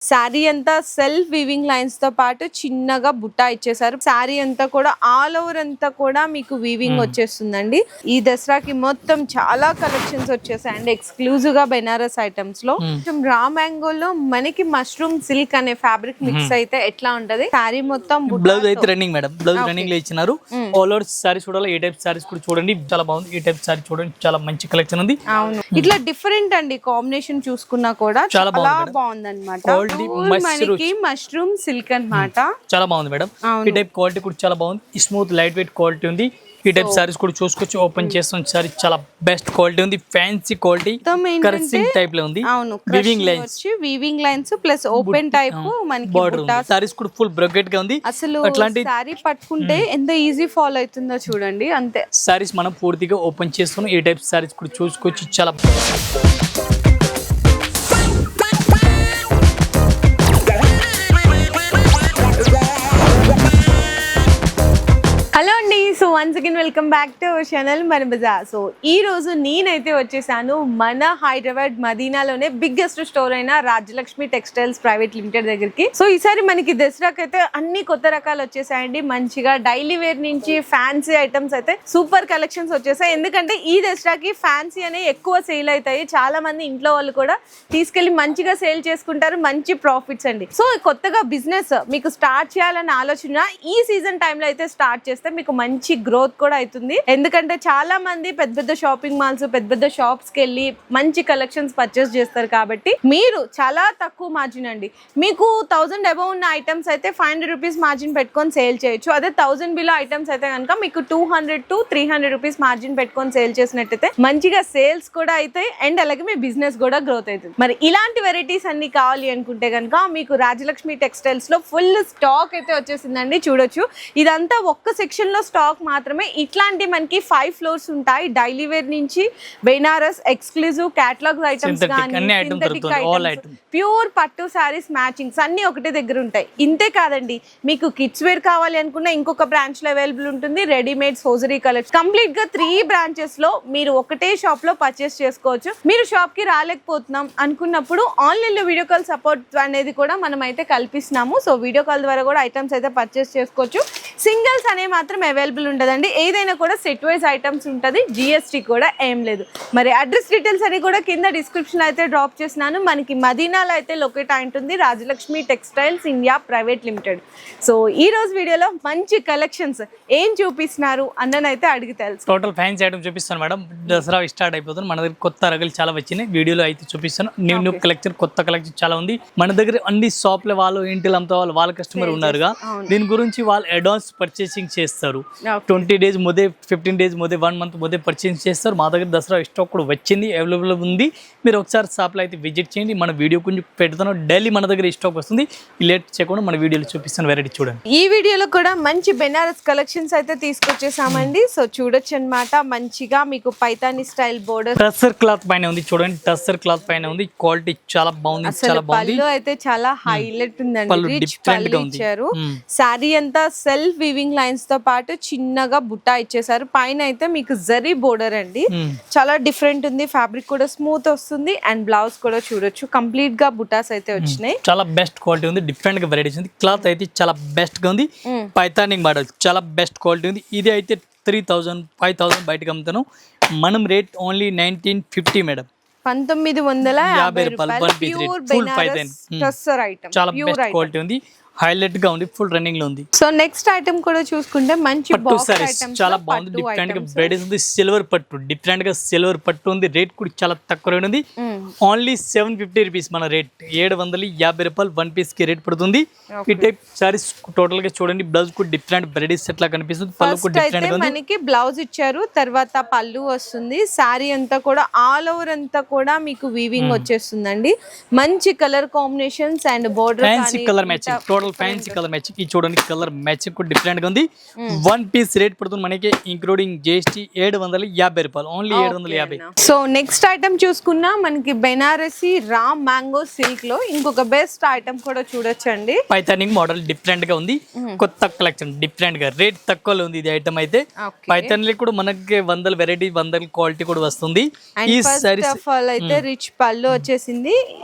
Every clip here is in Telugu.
శారీ అంతా సెల్ఫ్ వీవింగ్ లైన్స్ తో పాటు చిన్నగా బుట్టా ఇచ్చేసారు. శారీ అంతా కూడా ఆల్ ఓవర్ అంతా కూడా మీకు వీవింగ్ వచ్చేస్తుందండి. ఈ దసరాకి మొత్తం చాలా కలెక్షన్స్ వచ్చేసాయండి ఎక్స్క్లూజివ్ గా బెనారస్ ఐటమ్స్ లో. రా మ్యాంగో లో మనకి మష్రూమ్ సిల్క్ అనే ఫ్యాబ్రిక్ మిక్స్ అయితే ఎట్లా ఉంటది. శారీ మొత్తం బ్లౌజ్ అయితే రన్నింగ్ మేడం, బ్లౌజ్ రన్నింగ్ లో ఇచ్చినారు. ఆల్ ఓవర్ సారీ చూడాలి, ఏ టైప్ సారీస్ కూడా చూడండి, చాలా బాగుంది. ఈ టైప్ సారీ చూడండి, చాలా మంచి కలెక్షన్ ఉంది. అవును, ఇట్లా డిఫరెంట్ అండి కాంబినేషన్ చూసుకున్నా కూడా చాలా బాగుంది అనమాట. మనకి మష్రూమ్ సిల్క్ అన్నమాట, చాలా బాగుంది మేడం. ఈ టైప్ క్వాలిటీ కూడా చాలా బాగుంది, స్మూత్ లైట్ వెయిట్ క్వాలిటీ ఉంది. ఈ టైప్ సారీస్ కూడా చూసుకోవచ్చు. ఓపెన్ చేస్తాం సారీ, చాలా బెస్ట్ క్వాలిటీ ఉంది, ఫ్యాన్సీ క్వాలిటీ, కర్సింగ్ టైప్ లో ఉంది. అవును, weaving lines plus open type మనకి బోర్డర్ ఉంది. సారీస్ కూడా ఫుల్ బ్రొకెట్ గా ఉంది. అసలు అట్లాంటి సారీ పట్టుకుంటే ఎంత ఈజీ ఫాలో అవుతుందో చూడండి. అంతే సారీస్ మనం పూర్తిగా ఓపెన్ చేస్తున్నాం. ఈ టైప్ సారీస్ కూడా చూసుకోవచ్చు, చాలా హలో అండి. So once again welcome back to our channel మన బజార్. సో ఈ రోజు నేనైతే వచ్చేసాను మన హైదరాబాద్ మదీనాలోనే బిగ్గెస్ట్ స్టోర్ అయిన రాజలక్ష్మి టెక్స్టైల్స్ ప్రైవేట్ లిమిటెడ్ దగ్గరికి. సో ఈసారి మనకి దసరాకి అయితే అన్ని కొత్త రకాలు వచ్చేసాయండి. మంచిగా డైలీ వేర్ నుంచి ఫ్యాన్సీ ఐటమ్స్ అయితే సూపర్ కలెక్షన్స్ వచ్చేసాయి. ఎందుకంటే ఈ దసరాకి ఫ్యాన్సీ అనే ఎక్కువ సేల్ అవుతాయి. చాలా మంది ఇంట్లో వాళ్ళు కూడా తీసుకెళ్లి మంచిగా సేల్ చేసుకుంటారు, మంచి ప్రాఫిట్స్ అండి. సో కొత్తగా బిజినెస్ మీకు స్టార్ట్ చేయాలన్న ఆలోచన ఈ సీజన్ టైంలో అయితే స్టార్ట్ చేస్తే మీకు మంచి గ్రోత్ కూడా అవుతుంది. ఎందుకంటే చాలా మంది పెద్ద పెద్ద షాపింగ్ మాల్స్, పెద్ద పెద్ద షాప్స్ కి వెళ్ళి మంచి కలెక్షన్స్ పర్చేస్ చేస్తారు. కాబట్టి మీరు చాలా తక్కువ మార్జిన్ అండి, మీకు 1000 అబౌవ్ ఉన్న ఐటమ్స్ అయితే 500 రూపీస్ మార్జిన్ పెట్టుకొని సేల్ చేయొచ్చు. అదే 1000 బిలో ఐటమ్స్ అయితే కనుక మీకు 200 to 300 రూపీస్ మార్జిన్ పెట్టుకొని సేల్ చేసినట్టయితే మంచిగా సేల్స్ కూడా అవుతాయి అండ్ అలాగే మీ బిజినెస్ కూడా గ్రోత్ అవుతుంది. మరి ఇలాంటి వెరైటీస్ అన్ని కావాలి అనుకుంటే కనుక మీకు రాజలక్ష్మి టెక్స్టైల్స్ లో ఫుల్ స్టాక్ అయితే వచ్చేసిందండి. చూడొచ్చు, ఇదంతా ఒక్క సెక్షన్ లో స్టాక్ మాత్రమే. ఇట్లాంటి మనకి 5 ఫ్లోర్స్ ఉంటాయి. డైలీ వేర్ నుంచి Banaras exclusive catalogue items pure పట్టు సారీస్ మ్యాచింగ్స్ అన్ని ఒకటే దగ్గర ఉంటాయి. ఇంతే కాదండి, మీకు కిడ్స్ వేర్ కావాలి అనుకున్న ఇంకొక బ్రాంచ్ లో అవైలబుల్ ఉంటుంది. రెడీమేడ్ హోజరీ కలెక్షన్ కంప్లీట్ గా 3 బ్రాంచెస్ లో మీరు ఒకటే షాప్ లో పర్చేస్ చేసుకోవచ్చు. మీరు షాప్ కి రాలేకపోతున్నాం అనుకున్నప్పుడు ఆన్లైన్ లో వీడియో కాల్ సపోర్ట్ అనేది కూడా మనం అయితే కల్పిస్తున్నాము. సో వీడియో కాల్ ద్వారా కూడా ఐటమ్స్ అయితే పర్చేస్ చేసుకోవచ్చు. సింగిల్స్ అనే మాత్రం అవైలబుల్ ఉండదండి, ఏదైనా కూడా సెట్ వైజ్ ఐటమ్స్ ఉంటుంది. జిఎస్టీ కూడా ఏం లేదు. మరి అడ్రస్ డీటెయిల్స్ అని కూడా కింద డిస్క్రిప్షన్ అయితే డ్రాప్ చేసినాను. మనకి మదీనాలో అయితే లొకేట్ అయి ఉంటుంది Rajalakshmi textiles India private limited. So ఈ రోజు వీడియోలో మంచి కలెక్షన్స్ ఏం చూపిస్తున్నారు అన్ననైతే అడిగి తెలుసు. టోటల్ ఫ్యాన్సీ ఐటమ్ చూపిస్తాను మేడం. దసరా స్టార్ట్ అయిపోతుంది, మన దగ్గర కొత్త రకాలు చాలా వచ్చినాయి. వీడియోలో అయితే చూపిస్తాను. న్యూ కలెక్షన్, కొత్త కలెక్షన్ చాలా ఉంది. మన దగ్గర అన్ని షాప్ల వాళ్ళు, ఇంటి అమ్ముతా వాళ్ళ కస్టమర్ ఉన్నారుగా, దీని గురించి వాళ్ళు అడ్వాన్స్ పర్చేసింగ్ చేస్తారు. 20 days ముందే, 15 days ముందే, 1 month ముందే పర్చేసింగ్ చేస్తారు. మా దగ్గర దసరా స్టాక్ కూడా వచ్చింది, అవైలబుల్ ఉంది. మీరు ఒకసారి షాప్లో అయితే విజిట్ చేయండి. మన వీడియో కొంచెం పెడతాను, డైలీ మన దగ్గర స్టాక్ వస్తుంది. లేట్ చేయకుండా మన వీడియోలో చూపిస్తాను వెరైటీ చూడండి. ఈ వీడియోలో కూడా మంచి బెనారస్ కలెక్షన్స్ అయితే తీసుకొచ్చేసామండి. సో చూడొచ్చు అన్నమాట. మంచిగా మీకు Paithani style border tussar cloth పైన ఉంది. చూడండి, టస్సర్ క్లాత్ పైన ఉంది. క్వాలిటీ చాలా బాగుంది, చాలా బాగుంది. పళ్ళు అయితే చాలా హైలైట్ ఉందండి, డిఫరెంట్ గా ఇచ్చారు. శారీ అంతా సెల్ఫ్ వీవింగ్ లైన్స్ తో పాటు చిన్నగా బుట్టా ఇచ్చేసారు. పైన అయితే మీకు జరీ బోర్డర్ అండి, చాలా డిఫరెంట్ ఉంది. ఫ్యాబ్రిక్ కూడా స్మూత్ వస్తుంది అండ్ బ్లౌజ్ కూడా చూడొచ్చు కంప్లీట్ గా బుటాస్ అయితే వచ్చినాయి. చాలా బెస్ట్ క్వాలిటీ ఉంది, డిఫరెంట్ గా వెరైటీస్ ఉంది. క్లాత్ అయితే చాలా బెస్ట్ గా ఉంది. పైతానింగ్ మోడల్ చాలా బెస్ట్ క్వాలిటీ ఉంది. ఇది అయితే 3000 5000 బయటకు అమ్ముతాను. మనం రేట్ ఓన్లీ 1950 మేడం, 1950 రూపాయలు. చాలా బెస్ట్ క్వాలిటీ ఉంది, హైలైట్ గా ఉంది, ఫుల్ రన్నింగ్ లో ఉంది. సో నెక్స్ట్ ఐటమ్ కూడా చూసుకుంటే మంచి పట్టు సారీస్ చాలా బాగుంది, డిఫరెంట్ గా వెరైటీస్ ఉంది. సిల్వర్ పట్టు, డిఫరెంట్ గా సిల్వర్ పట్టు ఉంది. రేట్ కూడా చాలా తక్కువ రేట్ ఉంది, ఓన్లీ 750 రూపీస్. మన రేట్ 750 రూపాయలు 1 పీస్ కి రేట్ పడుతుంది. ఈ టైప్ సారీస్ టోటల్ గా చూడండి. బ్లౌజ్ కూడా డిఫరెంట్ వెరైటీస్ ఎట్లా కనిపిస్తుంది. పళ్ళు కూడా డిఫరెంట్ గా ఉంది. మనకి బ్లౌజ్ ఇచ్చారు, తర్వాత పళ్ళు వస్తుంది. సారీ అంతా కూడా ఆల్ ఓవర్ అంతా కూడా మీకు వీవింగ్ వచ్చేస్తుందండి. మంచి colour combinations and border fancy colour matching, total model fancy colour matching. ఇది చూడండి కలర్ మ్యాచింగ్ కూడా డిఫరెంట్ గా ఉంది. వన్ పీస్ రేట్ పడుతుంది మనకి ఇంక్లూడింగ్ జిఎస్టీ 750 రూపాయలు, ఓన్లీ 750. సో నెక్స్ట్ ఐటమ్ చూసుకున్నా మనకి బెనారసి రా మ్యాంగో సిల్క్ లో ఇంకొక బెస్ట్ ఐటమ్ కూడా చూడొచ్చండి. పైథానింగ్ మోడల్ డిఫరెంట్ గా ఉంది, కొత్త కలెక్షన్ డిఫరెంట్ గా రేట్ తక్కువలో ఉంది ఇది ఐటమ్ అయితే. పైథాన్ లో కూడా మనకి 100 వెరైటీ 100 క్వాలిటీ కూడా వస్తుంది. ఈ సారీస్ అయితే రిచ్ పళ్ళు వచ్చేసింది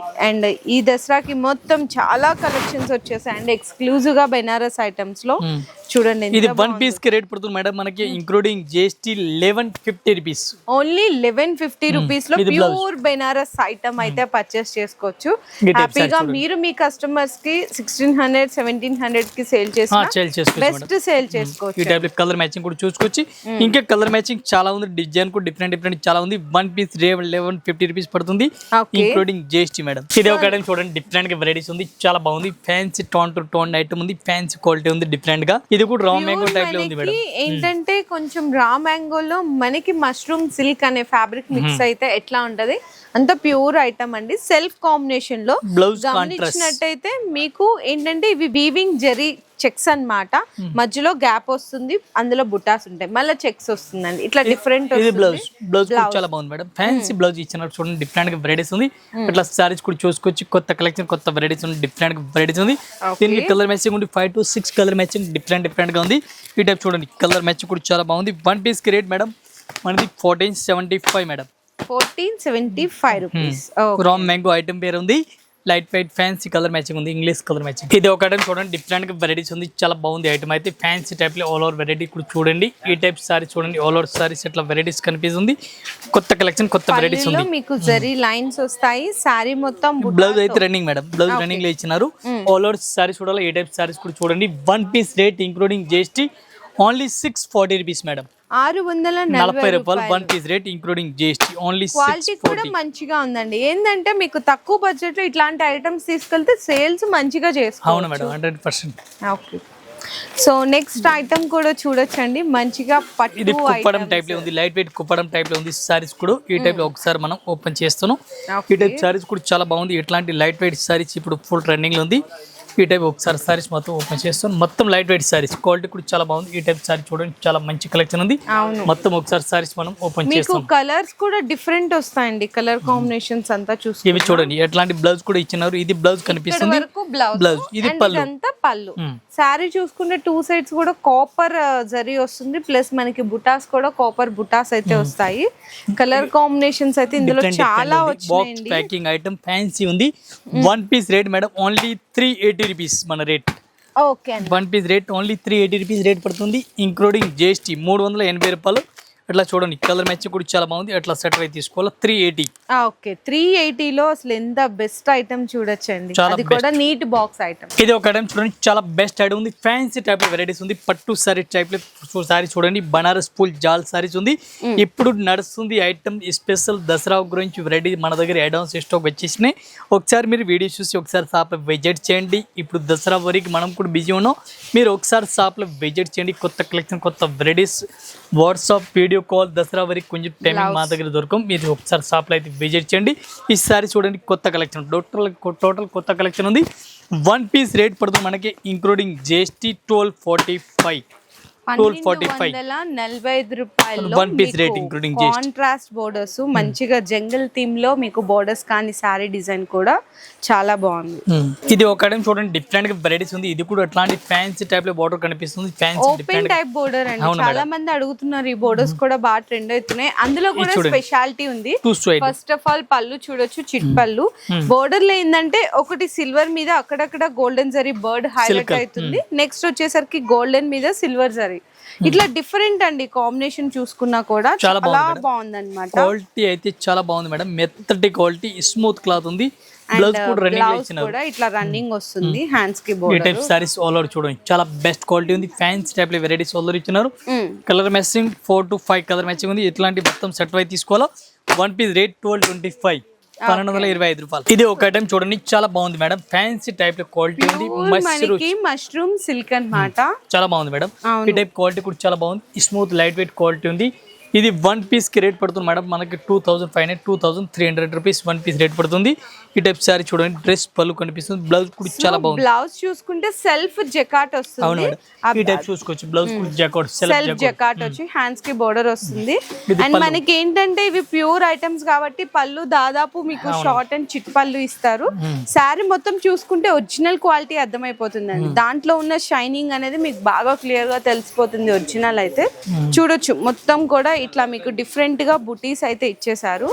అండ్ ఈ దసరాకి మొత్తం చాలా కలెక్షన్స్ వచ్చేసాయండి ఎక్స్క్లూజివ్ గా బెనారస్ ఐటమ్స్ లో. చూడండి ఇది వన్ పీస్ కి రేట్ పడుతుంది మేడం మనకి including GST 1150 rupees, only 1150 rupees లో ప్యూర్ బెనారస్ ఐటమ్ అయితే పర్చేస్ చేసుకోవచ్చు హ్యాపీగా. మీరు మీ కస్టమర్స్ కి 1600 1700 కి సేల్ చేసుకోవచ్చు, బెస్ట్ సేల్ చేసుకోవచ్చు. ఈ టైప్ కలర్ మ్యాచింగ్ కూడా చూసుకోవచ్చు. ఇంకా కలర్ మ్యాచింగ్ చాలా ఉంది, డిజైన్ కూడా డిఫరెంట్ చాలా ఉంది. వన్ పీస్ 1150 రూపీస్ పడుతుంది ఇంక్లూడింగ్ జిఎస్టీ మేడం. ఇది ఒక ఐటమ్ చూడండి డిఫరెంట్ గా వెరైటీస్ ఉంది, చాలా బాగుంది. Fancy tone to tone item ఉంది, ఫ్యాన్సీ క్వాలిటీ ఉంది డిఫరెంట్ గా. ఇది కూడా రా మ్యాంగో టైప్ లో ఉంది మేడం. ఏంటంటే కొంచెం రా మ్యాంగోలో మనకి మష్రూమ్ సిల్క్ అనే ఫ్యాబ్రిక్ మిక్స్ అయితే ఎట్లా ఉంటది అంత ప్యూర్ ఐటమ్ అండి. సెల్ఫ్ కాంబినేషన్ లో గమనించినట్టయితే మీకు ఏంటంటే ఇవి వీవింగ్ జెరీ చెక్స్ అన్నమాట. మధ్యలో గ్యాప్ వస్తుంది, అందులో బుటాస్ ఉంటాయి, మళ్ళీ చెక్స్ వస్తుందండి. ఇట్లా డిఫరెంట్ బ్లౌజ్ చాలా బాగుంది మేడం. ఫ్యాన్సీ బ్లౌజ్ ఇచ్చినట్టు చూడండి డిఫరెంట్ గా వెరైటీస్ ఉంది. ఇట్లా సారీస్ కూడా చూసుకోవచ్చు, కొత్త కలెక్షన్ కొత్త వెరైటీస్ ఉంది, డిఫరెంట్ గా వెరైటీస్ ఉంది. దీనికి కలర్ మ్యాచింగ్ ఉంది 5 to 6 కలర్ మ్యాచింగ్ డిఫరెంట్ గా ఉంది. ఈ టైప్ చూడండి కలర్ మ్యాచింగ్ కూడా చాలా బాగుంది. వన్ పీస్ కి రేట్ మేడం మనది 1475 madam, 1475 rupees. Ram mango item పేరు ఉంది. Light weight fancy colour matching ఉంది, ఇంగ్లీష్ కలర్ మ్యాచింగ్. ఇది ఒక ఐటమ్ చూడండి డిఫరెంట్ గా వెరైటీస్ ఉంది, చాలా బాగుంది ఐటమ్ అయితే. ఫ్యాన్సీ టైప్ లో ఆల్ ఓవర్ వెరైటీ కూడా చూడండి. ఈ టైప్ సారీ చూడండి ఆల్ ఓవర్ సారీస్ ఇట్లా వెరైటీస్ కనిపిస్తుంది. కొత్త కలెక్షన్ కొత్త వెరైటీస్ ఉంది. మీకు జరీ లైన్స్ వస్తాయి, సారీ మొత్తం. బ్లౌజ్ అయితే రన్నింగ్ మేడం, బ్లౌజ్ రన్నింగ్ లో ఇచ్చినారు. ఆల్ ఓవర్ సారీ చూడాలి. ఈ టైప్ సారీస్ కూడా చూడండి. One piece rate including GST only 640 rupees madam, 640 రూపాయలు. One piece rate including GST only 640. Quality కూడా మంచిగా ఉందండి. ఏంటంటే మీకు తక్కువ బడ్జెట్ లో ఇట్లాంటి ఐటమ్స్ తీసుకెళ్తే సేల్స్ మంచిగా చేసుకోవచ్చు. అవును madam 100%. Okay, so next item కూడా చూడొచ్చండి, మంచిగా పట్టు. ఇది కుప్పడం టైప్ లో ఉంది, లైట్ వెయిట్ కుప్పడం టైప్ లో ఉంది సారీస్ కూడా. ఈ టైప్ లో ఒకసారి మనం ఓపెన్ చేస్తున్నాం. ఈ టైప్ సారీస్ కూడా చాలా బాగుంది. ఇట్లాంటి లైట్ వెయిట్ సారీస్ ఇప్పుడు ఫుల్ ట్రెండింగ్ లో ఉంది. ఈ టైప్ ఒకసారి సారీస్ మొత్తం ఓపెన్ చేస్తాం. మొత్తం లైట్ వెయిట్ సారీస్, క్వాలిటీ కూడా చాలా బాగుంది. ఈ టైప్ సారీ చూడండి చాలా మంచి కలెక్షన్ ఉంది. మొత్తం ఒకసారి సారీస్ మనం ఓపెన్ చేస్తాం. కలర్స్ కూడా డిఫరెంట్ వస్తాయండి, కలర్ కాంబినేషన్స్ అంతా చూసి. ఇవి చూడండి ఎట్లాంటి బ్లౌజ్ కూడా ఇచ్చినారు. ఇది బ్లౌజ్ కనిపిస్తుంది, బ్లౌజ్ ఇది పళ్ళు. సారీ చూసుకుంటే 2 sides కూడా కాపర్ జరీ వస్తుంది, ప్లస్ మనకి బుటాస్ కూడా కాపర్ బుటాస్ అయితే వస్తాయి. కలర్ కాంబినేషన్స్ అయితే ఇందులో చాలా వచ్చాయండి. ప్యాకింగ్ ఐటమ్ ఫ్యాన్సీ ఉంది. One piece rate madam only 380 rupees మన రేట్. Okay, one piece rate only 380 rupees rate పడుతుంది ఇంక్లూడింగ్ జిఎస్టీ 380 రూపాయలు. అట్లా చూడండి కలర్ మ్యాచింగ్ కూడా చాలా బాగుంది. అట్లా సెట్ అయితే తీసుకోవాలి 380. ఓకే, 380 లో అసలు ఎంత బెస్ట్ ఐటమ్ చూడొచ్చండి, అది కూడా నీట్ బాక్స్ ఐటమ్. ఇది ఒక ఐటమ్ చూడండి చాలా బెస్ట్ ఐటమ్ ఉంది. ఫ్యాన్సీ టైప్ లో వెరైటీస్ ఉంది. పట్టు సారీ టైప్ లో సారీ చూడండి, బనారస్ పూల్ జాల్ సారీస్ ఉంది. ఇప్పుడు నడుస్తుంది ఐటమ్ స్పెషల్ దసరా గురించి వెరైటీ మన దగ్గర అడ్వాన్స్ స్టాక్ వచ్చేసినాయి. ఒకసారి మీరు వీడియో చూసి ఒకసారి షాప్ లో విజిట్ చేయండి. ఇప్పుడు దసరా వరకు మనం కూడా బిజీ ఉన్నాం, మీరు ఒకసారి షాప్ లో విజిట్ చేయండి. కొత్త కలెక్షన్ కొత్త varieties WhatsApp video call Dasara వరకు కొంచెం టైమింగ్ మా దగ్గర దొరకం. మీరు ఒకసారి షాప్ లో అయితే విజిట్ చేయండి. ఈసారి చూడండి కొత్త కలెక్షన్, టోటల్ కొత్త కలెక్షన్ ఉంది. వన్ పీస్ రేట్ పడుతుంది మనకి ఇంక్లూడింగ్ జిఎస్టీ 1245. 1245 రూపాయలు. One piece rate including GST. Contrast borders మంచిగా జంగల్ థీమ్ లో మీకు బోర్డర్స్ కానీ సారీ డిజైన్ కూడా చాలా బాగుంది. ఇది ఒక ఐటమ్ చూడండి డిఫరెంట్ గా వెరైటీస్ ఉంది. ఇది కూడా అట్లాంటి ఫ్యాన్సీ టైప్ లో బోర్డర్ కనిపిస్తుంది. ఫ్యాన్సీ ఓపెన్ టైప్ బోర్డర్ అండి, చాలా మంది అడుగుతున్నారు. ఈ బోర్డర్స్ కూడా బాగా ట్రెండ్ అవుతున్నాయి. అందులో కూడా స్పెషాలిటీ ఉంది. ఫస్ట్ ఆఫ్ ఆల్ పళ్ళు చూడొచ్చు, చిట్ పళ్ళు. బోర్డర్ లో ఏంటంటే ఒకటి సిల్వర్ మీద అక్కడక్కడ గోల్డెన్ జరీ బర్డ్ హైలైట్ అవుతుంది. నెక్స్ట్ వచ్చేసరికి గోల్డెన్ మీద సిల్వర్ జరీ. ఇట్లా డిఫరెంట్ అండి కాంబినేషన్ చూసుకున్నా కూడా చాలా బాగుంది అన్నమాట. క్వాలిటీ అయితే చాలా బాగుంది మేడం, మెత్తటి క్వాలిటీ, స్మూత్ క్లాత్ ఉంది. బ్లౌజ్ కూడా రన్నింగ్ కూడా ఇట్లా రన్నింగ్ వస్తుంది. హ్యాండ్స్ కి బోర్డర్. ఈ టైప్ సారీస్ ఆల్ ఓవర్ చూడండి చాలా బెస్ట్ క్వాలిటీ ఉంది. ఫ్యాన్సీ టైప్ లో వెరైటీస్ ఆల్ ఓవర్ ఇచ్చినారు. Colour matching 4 to 5 colour matching ఉంది. ఇట్లాంటి మొత్తం సెట్ అయితే తీసుకోవాలా. వన్ పీస్ రేట్ 1225, 1225 రూపాయలు. ఇది ఒక ఐటమ్ చూడండి చాలా బాగుంది మేడం, ఫ్యాన్సీ టైప్ లో క్వాలిటీ ఉంది. మష్రూమ్ సిల్క్ అన్నమాట, చాలా బాగుంది మేడం. ఈ టైప్ క్వాలిటీ కూడా చాలా బాగుంది. స్మూత్ లైట్ వెయిట్ క్వాలిటీ ఉంది. ఇది 1 పీస్ కి రేట్ పడుతుంది మేడం మనకి 2500 2300 రూపీస్ 1 పీస్ రేట్ పడుతుంది. ఈ టైప్ సారీ చూడండి, డ్రెస్ పళ్ళు కనిపిస్తుంది, బ్లౌజ్ కూడా చాలా బాగుంది. బ్లౌజ్ చూసుకుంటే సెల్ఫ్ జకాట్ అవును వస్తుంది. మేడం, ఈ టైప్ చూసుకోవచ్చు. బ్లౌజ్ కూడా జకాట్ సెల్ఫ్ జకాట్ వచ్చి హ్యాండ్స్ కి బోర్డర్ వస్తుంది. అండ్ మనకి ఏంటంటే ఇవి ప్యూర్ ఐటమ్స్ కాబట్టి పళ్ళు దాదాపు మీకు షార్ట్ అండ్ చిట్ పళ్ళు ఇస్తారు. శారీ మొత్తం చూసుకుంటే ఒరిజినల్ క్వాలిటీ అర్థమైపోతుందండి. దాంట్లో ఉన్న షైనింగ్ అనేది మీకు బాగా క్లియర్ గా తెలిసిపోతుంది. ఒరిజినల్ అయితే చూడొచ్చు, మొత్తం కూడా ఇట్లా మీకు డిఫరెంట్ గా బుటీస్ అయితే ఇచ్చేసారు.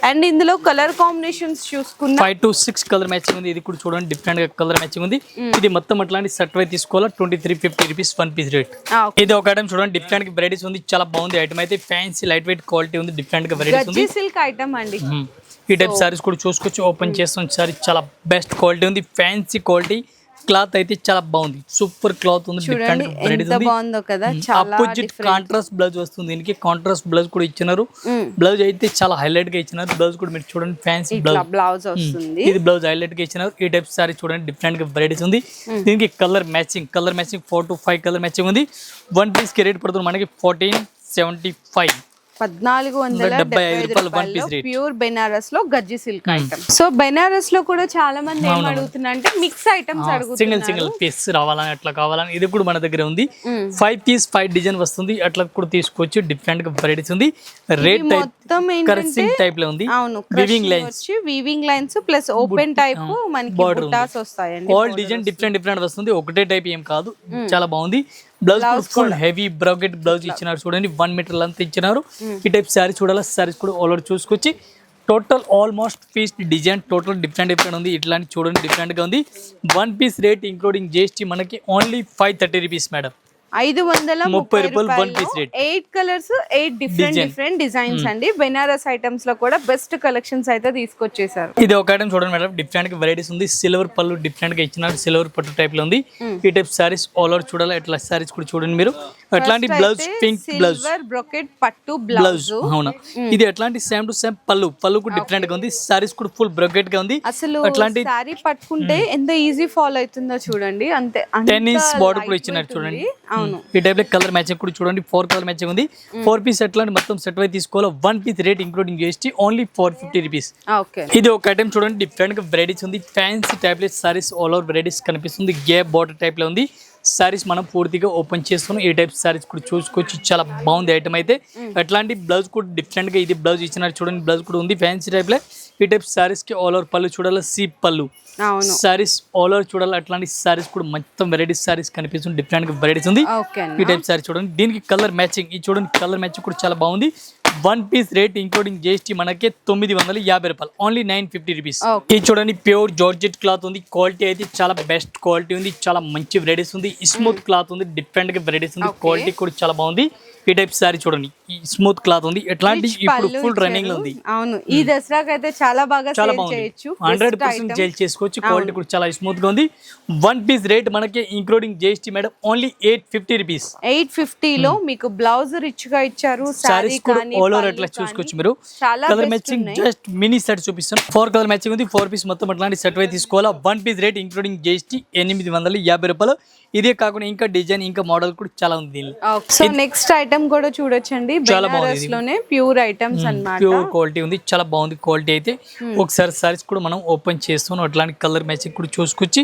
అండ్ ఇందులో కలర్ కాంబినేషన్స్ చూసుకున్న 5 to 6 కలర్ మ్యాచింగ్ ఉంది. ఇది కూడా చూడండి డిఫరెంట్ గా కలర్ మ్యాచింగ్ ఉంది. ఇది మొత్తం అట్లాంటి సెట్ వై తీసుకోవాలా 2350 రూపీస్ 1 పీస్ రేట్. ఇది ఒక ఐటమ్ చూడండి, డిఫరెంట్ గా వెరైటీస్ ఉంది, చాలా బాగుంది ఐటమ్ అయితే. ఫ్యాన్సీ లైట్ వెయిట్ క్వాలిటీ ఉంది, డిఫరెంట్ గా వెరైటీస్ ఉంది. గజ్జి సిల్క్ ఐటమ్ అండి. ఈ టైప్ సారీస్ కూడా చూసుకోవచ్చు. ఓపెన్ చేస్తాం సారీ, చాలా బెస్ట్ క్వాలిటీ ఉంది, ఫ్యాన్సీ క్వాలిటీ. క్లాత్ అయితే చాలా బాగుంది, సూపర్ క్లాత్ ఉంది, డిఫరెంట్ వెరైటీస్ ఉంది. బాగుందో కదా, చాలా అపోజిట్ కాంట్రాస్ట్ బ్లౌజ్ వస్తుంది. దీనికి కాంట్రాస్ట్ బ్లౌజ్ కూడా ఇచ్చినారు. బ్లౌజ్ అయితే చాలా హైలైట్ గా ఇచ్చినారు. బ్లౌజ్ కూడా మీరు చూడండి, ఫ్యాన్సీ బ్లౌజ్ వస్తుంది. ఇది బ్లౌజ్ హైలైట్ గా ఇచ్చినారు. ఈ టైప్ సారీ చూడండి, డిఫరెంట్ గా వెరైటీస్ ఉంది. దీనికి colour matching 4 to 5 colour matching ఉంది. 1 పీస్ కి రేట్ పడుతుంది మనకి 1475. 1475 రూపాయలు ప్యూర్ బెనారస్ లో గజ్జి సిల్క్ ఐటమ్. సో బెనారస్ లో కూడా చాలా మంది ఏం అడుగుతున్నారు అంటే మిక్స్ ఐటమ్స్ అడుగుతున్నారు. సింగిల్ పీస్ రావాలని అట్లా కావాలని, ఇది కూడా మన దగ్గర ఉంది. 5 పీస్ 5 డిజైన్ వస్తుంది, అట్లా కూడా తీసుకోవచ్చు. డిఫరెంట్ గా వెరైటీస్ ఉంది. రేట్ మొత్తం కర్సింగ్ టైప్ లో ఉంది. అవును, weaving lines plus open type మనకి బుటాస్ వస్తాయండి. ఆల్ డిజైన్ డిఫరెంట్ వస్తుంది, ఒకటే టైప్ ఏం కాదు, చాలా బాగుంది. Blouse full heavy bracket blouse ఇచ్చినారు చూడండి, 1 మీటర్ లెంత్ ఇచ్చినారు. ఈ టైప్ శారీ చూడాలి, శారీస్ కూడా ఆల్ ఓవర్ చూసుకొచ్చి total almost piece design total different ఉంది. ఇట్లాంటి చూడండి డిఫరెంట్ గా ఉంది. 1 పీస్ రేట్ ఇంక్లూడింగ్ జిఎస్టీ మనకి ఓన్లీ 530 రూపీస్ మేడం. 530 రూపాయలు 8 కలర్స్ 8 డిఫరెంట్ డిజైన్స్ అండి. బెనారస్ ఐటమ్స్ లో కూడా బెస్ట్ కలెక్షన్స్ అయితే తీసుకొచ్చేసారు. ఇది ఒక ఐటమ్ చూడండి మేడం, డిఫరెంట్ గా వెరైటీస్ ఉంది. సిల్వర్ పళ్ళు డిఫరెంట్ గా ఇచ్చినారు, సిల్వర్ పట్టు టైప్ లో ఉంది. ఈ టైప్ సారీస్ ఆల్ ఓవర్ చూడాలి, ఎట్లా సారీస్ కూడా చూడండి మీరు. అట్లాంటి blouse pink blouse, silver brocade పట్టు బ్లౌజ్. అవునా, ఇది అట్లాంటి సేమ్ టు సేమ్ పళ్ళు కూడా డిఫరెంట్ గా ఉంది. సారీస్ కూడా ఫుల్ బ్రొకెట్ గా ఉంది. అసలు అట్లాంటి సారీ పట్టుకుంటే ఎంత ఈజీ ఫాల్ అవుతుందో చూడండి. అంతే 10 ఇంచ్ బార్డర్ కూడా ఇచ్చినారు చూడండి. ఈ టైప్ లో కలర్ మ్యాచింగ్ కూడా చూడండి, 4 కలర్ మ్యాచింగ్ ఉంది. 4 పీస్ అట్లాంటి మొత్తం సెట్ వై తీసుకోవాలి. 1 piece rate including GST only 450 rupees. ఇది ఒక ఐటమ్ చూడండి, డిఫరెంట్ గా వెరైటీస్ ఉంది. ఫ్యాన్సీ టైప్ లో సారీస్ ఆల్ ఓవర్ వెరైటీస్ కనిపిస్తుంది. గ్యాప్ బార్డర్ టైప్ లో ఉంది. సారీస్ మనం పూర్తిగా ఓపెన్ చేస్తున్నాం. ఈ టైప్ సారీస్ కూడా చూసుకోవచ్చు, చాలా బాగుంది ఐటమ్ అయితే. అట్లాంటి బ్లౌజ్ కూడా డిఫరెంట్ గా ఇది బ్లౌజ్ ఇచ్చినారు చూడండి, బ్లౌజ్ కూడా ఉంది ఫ్యాన్సీ టైప్ లో. ఈ టైప్ సారీస్ కి ఆల్ ఓవర్ పళ్ళు చూడాలి, సీ పళ్ళు సారీస్ ఆల్ ఓవర్ చూడాలి. అట్లాంటి సారీస్ కూడా మొత్తం వెరైటీస్ సారీస్ కనిపిస్తుంది, డిఫరెంట్ గా వెరైటీస్ ఉంది. ఈ టైప్ సారీ చూడండి, దీనికి కలర్ మ్యాచింగ్ ఇది చూడండి, కలర్ మ్యాచింగ్ కూడా చాలా బాగుంది. 1 పీస్ రేట్ ఇంక్లూడింగ్ జిఎస్టీ మనకి 950 రూపాయలు, ఓన్లీ 950 రూపీస్. ఇది చూడండి, ప్యూర్ జార్జెట్ క్లాత్ ఉంది. క్వాలిటీ అయితే చాలా బెస్ట్ క్వాలిటీ ఉంది, చాలా మంచి వెరైటీస్ ఉంది. స్మూత్ క్లాత్ ఉంది, డిఫరెంట్ గా వెరైటీస్ ఉంది. క్వాలిటీ కూడా చాలా బాగుంది. ఈ టైప్ సారీ చూడండి, స్మూత్ క్లాత్ ఉంది. ఎట్లాంటి ఇప్పుడు ఫుల్ రన్నింగ్ లో ఉంది. అవును, ఈ దసరాకి అయితే చాలా బాగా సేల్ చేయొచ్చు, 100% సేల్ చేసుకోవచ్చు. క్వాలిటీ కూడా చాలా స్మూత్ గా ఉంది. 1 పీస్ రేట్ మనకి including GST madam only 850 rupees. 850 లో మీకు బ్లౌజ్ రిచ్ గా ఇచ్చారు. సారీ కానీ ఆల్ ఓవర్ అట్లా చూసుకోవచ్చు మీరు. Colour matching just mini set చూపిస్తాను. 4 కలర్ మ్యాచింగ్ ఉంది. 4 పీస్ మొత్తం అట్లాంటి సెట్ వై తీసుకోవాలా. 1 పీస్ రేట్ ఇంక్లూడింగ్ జిఎస్టీ 850 రూపాయలు. ఇదే కాకుండా ఇంకా డిజైన్ ఇంకా మోడల్ కూడా చాలా ఉంది దీనిలో. సో నెక్స్ట్ ఐటమ్ కూడా చూడొచ్చండి, బెనారస్ లోనే ప్యూర్ ఐటమ్స్ అన్నమాట. ప్యూర్ క్వాలిటీ ఉంది, చాలా బాగుంది క్వాలిటీ అయితే. ఒకసారి సారీస్ కూడా మనం ఓపెన్ చేస్తున్నాం. అట్లాంటి కలర్ మ్యాచింగ్ కూడా చూసుకొచ్చి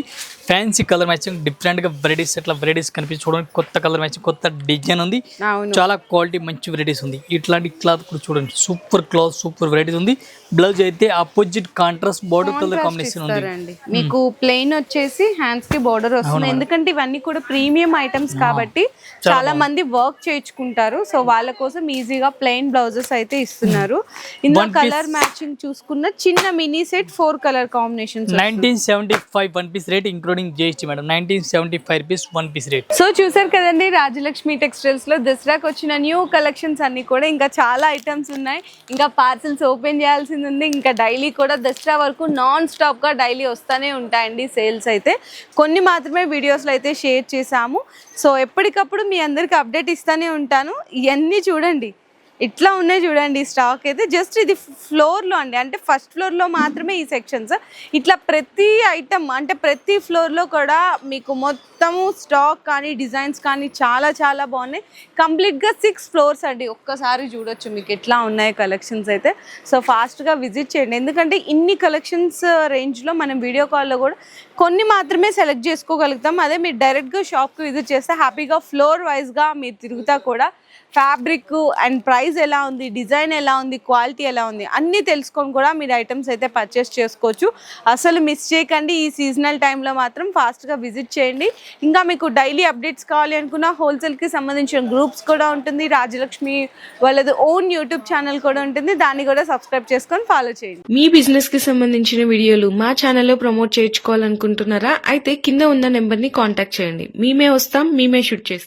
ఫ్యాన్సీ కలర్ మ్యాచింగ్ డిఫరెంట్ గా వెరైటీస్ అట్లా వెరైటీస్ కనిపించి చూడండి. కొత్త కలర్ మ్యాచింగ్, కొత్త డిజైన్ ఉంది, చాలా క్వాలిటీ మంచి వెరైటీస్ ఉంది. ఇట్లాంటి క్లాత్ కూడా చూడండి, సూపర్ క్లాత్, సూపర్ వెరైటీస్ ఉంది. బ్లౌజ్ అయితే opposite contrast border colour combination ఉంది. మీకు ప్లెయిన్ వచ్చేసి హ్యాండ్స్ కి బోర్డర్ వస్తుంది. ఎందుకంటే ఇవన్నీ కూడా ప్రీమియం ఐటమ్స్ కాబట్టి చాలా మంది వర్క్ చేయించుకుంటారు. సో వాళ్ళ కోసం ఈజీగా ప్లెయిన్ బ్లౌజెస్ అయితే ఇస్తున్నారు. ఇందులో కలర్ మ్యాచింగ్ చూసుకున్న చిన్న mini set 4 colour combinations 1975 1 piece rate including GST madam. 1975 rupees 1 piece rate. So చూసారు కదండి, రాజలక్ష్మి టెక్స్టైల్స్ లో దసరాకి వచ్చిన న్యూ కలెక్షన్స్ అన్ని కూడా ఇంకా చాలా ఐటమ్స్ ఉన్నాయి. ఇంకా పార్సల్స్ ఓపెన్ చేయాల్సింది ఉంది. ఇంకా డైలీ కూడా దసరా వరకు నాన్ స్టాప్ గా డైలీ వస్తూనే ఉంటాయండి సేల్స్ అయితే. కొన్ని మాత్రమే వీడియోస్లో అయితే షేర్ చేశాము. సో ఎప్పటికప్పుడు మీ అందరికి అప్డేట్ ఇస్తూనే ఉంటాను. ఇవన్నీ చూడండి, ఇట్లా ఉన్నాయి చూడండి స్టాక్ అయితే. జస్ట్ ఇది ఫ్లోర్లో అండి, అంటే ఫస్ట్ ఫ్లోర్లో మాత్రమే ఈ సెక్షన్స్. ఇట్లా ప్రతి ఐటమ్ అంటే ప్రతి ఫ్లోర్లో కూడా మీకు మొత్తము స్టాక్ కానీ డిజైన్స్ కానీ చాలా చాలా బాగున్నాయి. కంప్లీట్గా 6 ఫ్లోర్స్ అండి. ఒక్కసారి చూడొచ్చు మీకు ఎట్లా ఉన్నాయి కలెక్షన్స్ అయితే. సో ఫాస్ట్గా విజిట్ చేయండి, ఎందుకంటే ఇన్ని కలెక్షన్స్ రేంజ్లో మనం వీడియో కాల్లో కూడా కొన్ని మాత్రమే సెలెక్ట్ చేసుకోగలుగుతాం. అదే మీరు డైరెక్ట్గా షాప్కి విజిట్ చేస్తే హ్యాపీగా ఫ్లోర్ వైజ్గా మీరు తిరుగుతా కూడా ఫ్యాబ్రిక్ అండ్ ప్రైస్ ఎలా ఉంది, డిజైన్ ఎలా ఉంది, క్వాలిటీ ఎలా ఉంది అన్నీ తెలుసుకొని కూడా మీరు ఐటమ్స్ అయితే పర్చేస్ చేసుకోవచ్చు. అసలు మిస్ చేయకండి. ఈ సీజనల్ టైంలో మాత్రం ఫాస్ట్గా విజిట్ చేయండి. ఇంకా మీకు డైలీ అప్డేట్స్ కావాలి అనుకున్న హోల్సేల్కి సంబంధించిన గ్రూప్స్ కూడా ఉంటుంది. రాజలక్ష్మి వాళ్ళది ఓన్ యూట్యూబ్ ఛానల్ కూడా ఉంటుంది, దాన్ని కూడా సబ్స్క్రైబ్ చేసుకొని ఫాలో చేయండి. మీ బిజినెస్ కి సంబంధించిన వీడియోలు మా ఛానల్లో ప్రమోట్ చేయించుకోవాలనుకుంటున్నారా? అయితే కింద ఉన్న నెంబర్ ని కాంటాక్ట్ చేయండి. మేమే వస్తాం, మేమే షూట్ చేస్తాం.